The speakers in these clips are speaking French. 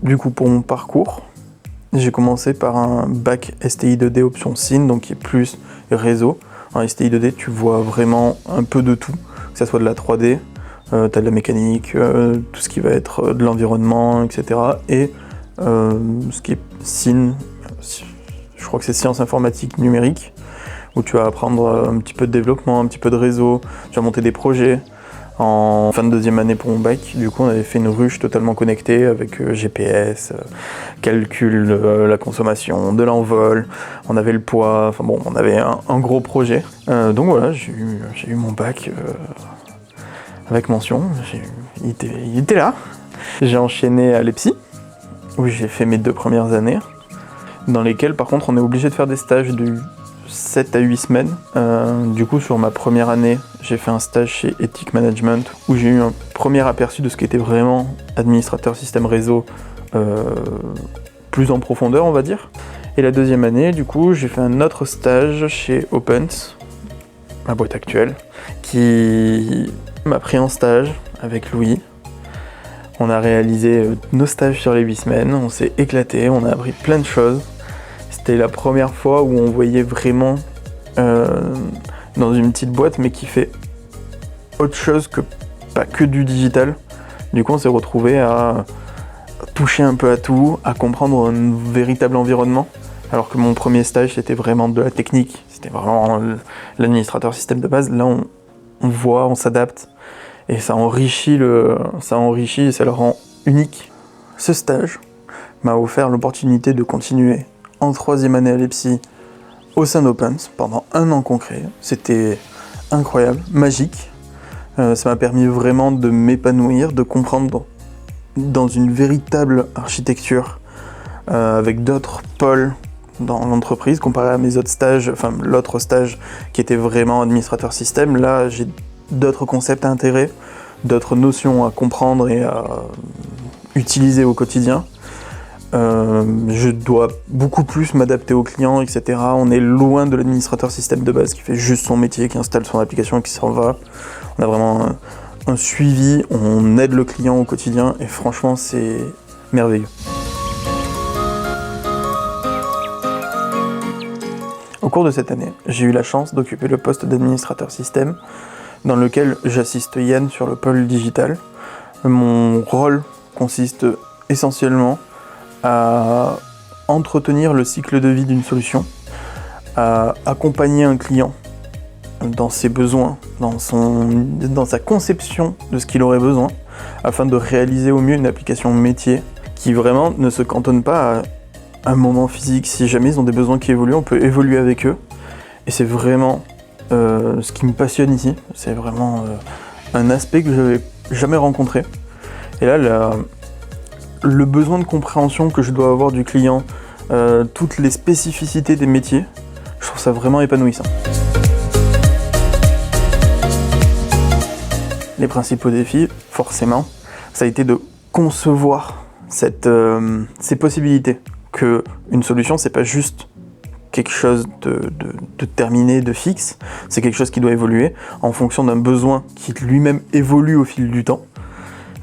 Du coup, pour mon parcours, j'ai commencé par un bac STI 2D option SIN, donc qui est plus réseau. En STI 2D, tu vois vraiment un peu de tout, que ce soit de la 3D, tu as de la mécanique, tout ce qui va être de l'environnement, etc. Et ce qui est SIN, je crois que c'est sciences informatiques numériques, où tu vas apprendre un petit peu de développement, un petit peu de réseau, tu vas monter des projets. En fin de deuxième année pour mon bac, du coup on avait fait une ruche totalement connectée avec GPS, calcul de la consommation, de l'envol, on avait le poids, enfin bon, on avait un gros projet. Donc voilà, j'ai eu mon bac avec mention, il était là. J'ai enchaîné à l'EPSI, où j'ai fait mes 2 premières années, dans lesquelles par contre on est obligé de faire des stages de 7 à 8 semaines. Du coup, sur ma première année, j'ai fait un stage chez Ethic Management où j'ai eu un premier aperçu de ce qu'était vraiment administrateur système réseau plus en profondeur, on va dire. Et la deuxième année, du coup, j'ai fait un autre stage chez Opens, ma boîte actuelle, qui m'a pris en stage avec Louis. On a réalisé nos stages sur les 8 semaines, on s'est éclaté, on a appris plein de choses. C'était la première fois où on voyait vraiment dans une petite boîte, mais qui fait autre chose que pas que du digital. Du coup, on s'est retrouvé à toucher un peu à tout, à comprendre un véritable environnement. Alors que mon premier stage, c'était vraiment de la technique, c'était vraiment l'administrateur système de base. Là, on voit, on s'adapte, et ça enrichit et ça le rend unique. Ce stage m'a offert l'opportunité de continuer en 3e année à l'EPSI au sein d'Opens pendant 1 an concret. C'était incroyable, magique. Ça m'a permis vraiment de m'épanouir, de comprendre dans une véritable architecture avec d'autres pôles dans l'entreprise comparé à mes autres stages, enfin l'autre stage qui était vraiment administrateur système. Là, j'ai d'autres concepts à intégrer, d'autres notions à comprendre et à utiliser au quotidien. Je dois beaucoup plus m'adapter aux clients, etc. On est loin de l'administrateur système de base qui fait juste son métier, qui installe son application et qui s'en va. On a vraiment un suivi, on aide le client au quotidien et franchement c'est merveilleux. Au cours de cette année, j'ai eu la chance d'occuper le poste d'administrateur système dans lequel j'assiste Yann sur le pôle digital. Mon rôle consiste essentiellement à entretenir le cycle de vie d'une solution, à accompagner un client dans ses besoins, dans sa conception de ce qu'il aurait besoin, afin de réaliser au mieux une application métier qui vraiment ne se cantonne pas à un moment physique. Si jamais ils ont des besoins qui évoluent, on peut évoluer avec eux. Et c'est vraiment ce qui me passionne ici. C'est vraiment un aspect que je n'avais jamais rencontré. Et là, le besoin de compréhension que je dois avoir du client, toutes les spécificités des métiers, je trouve ça vraiment épanouissant. Les principaux défis, forcément, ça a été de concevoir ces possibilités. Qu'une solution, c'est pas juste quelque chose de terminé, de fixe, c'est quelque chose qui doit évoluer en fonction d'un besoin qui lui-même évolue au fil du temps.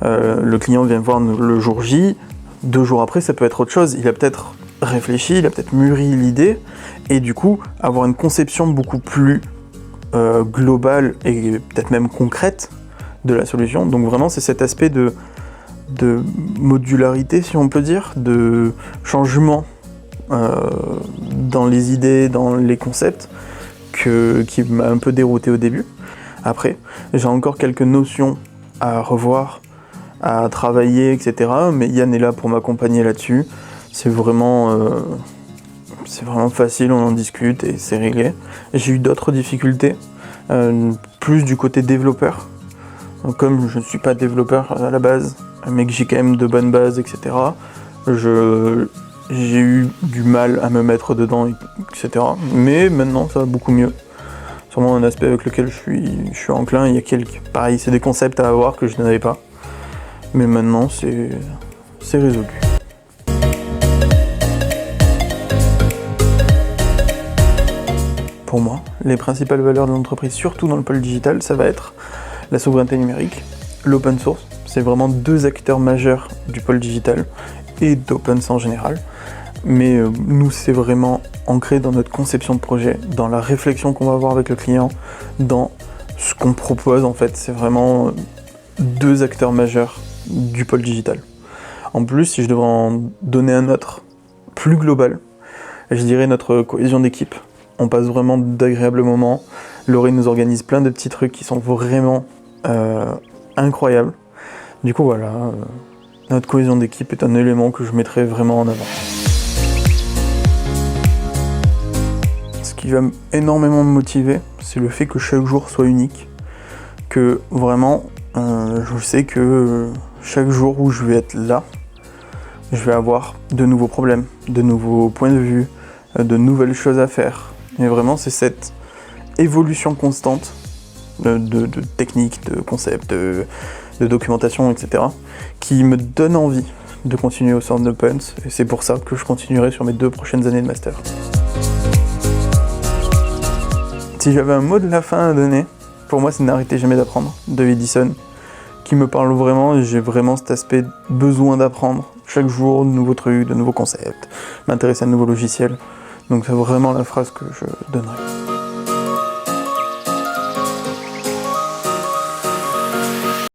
Le client vient voir le jour J, 2 jours après ça peut être autre chose, il a peut-être réfléchi, il a peut-être mûri l'idée, et du coup avoir une conception beaucoup plus globale et peut-être même concrète de la solution. Donc vraiment c'est cet aspect de modularité, si on peut dire, de changement dans les idées, dans les concepts, qui m'a un peu dérouté au début. Après, j'ai encore quelques notions à revoir, à travailler, etc. Mais Yann est là pour m'accompagner là-dessus. C'est vraiment facile, on en discute et c'est réglé. J'ai eu d'autres difficultés, plus du côté développeur. Donc, comme je ne suis pas développeur à la base, mais que j'ai quand même de bonnes bases, etc., j'ai eu du mal à me mettre dedans, etc. Mais maintenant, ça va beaucoup mieux. C'est vraiment un aspect avec lequel je suis enclin. Il y a pareil, c'est des concepts à avoir que je n'avais pas. Mais maintenant, c'est résolu. Pour moi, les principales valeurs de l'entreprise, surtout dans le pôle digital, ça va être la souveraineté numérique, l'open source. C'est vraiment 2 acteurs majeurs du pôle digital. et d'Opens en général. Mais nous, c'est vraiment ancré dans notre conception de projet, dans la réflexion qu'on va avoir avec le client, dans ce qu'on propose en fait. C'est vraiment deux acteurs majeurs du pôle digital. En plus, si je devrais en donner un autre plus global, je dirais notre cohésion d'équipe. On passe vraiment d'agréables moments. Laurie nous organise plein de petits trucs qui sont vraiment incroyables. Du coup voilà, notre cohésion d'équipe est un élément que je mettrais vraiment en avant. Ce qui va énormément me motiver, c'est le fait que chaque jour soit unique. Que vraiment, je sais que chaque jour où je vais être là, je vais avoir de nouveaux problèmes, de nouveaux points de vue, de nouvelles choses à faire. Et vraiment, c'est cette évolution constante de techniques, de concepts, de documentation, etc., qui me donne envie de continuer au sein d'Opens. Et c'est pour ça que je continuerai sur mes 2 prochaines années de master. Si j'avais un mot de la fin à donner, pour moi, c'est n'arrêtez jamais d'apprendre, de Edison, qui me parle vraiment, et j'ai vraiment cet aspect besoin d'apprendre chaque jour, de nouveaux trucs, de nouveaux concepts, m'intéresser à de nouveaux logiciels. Donc c'est vraiment la phrase que je donnerais.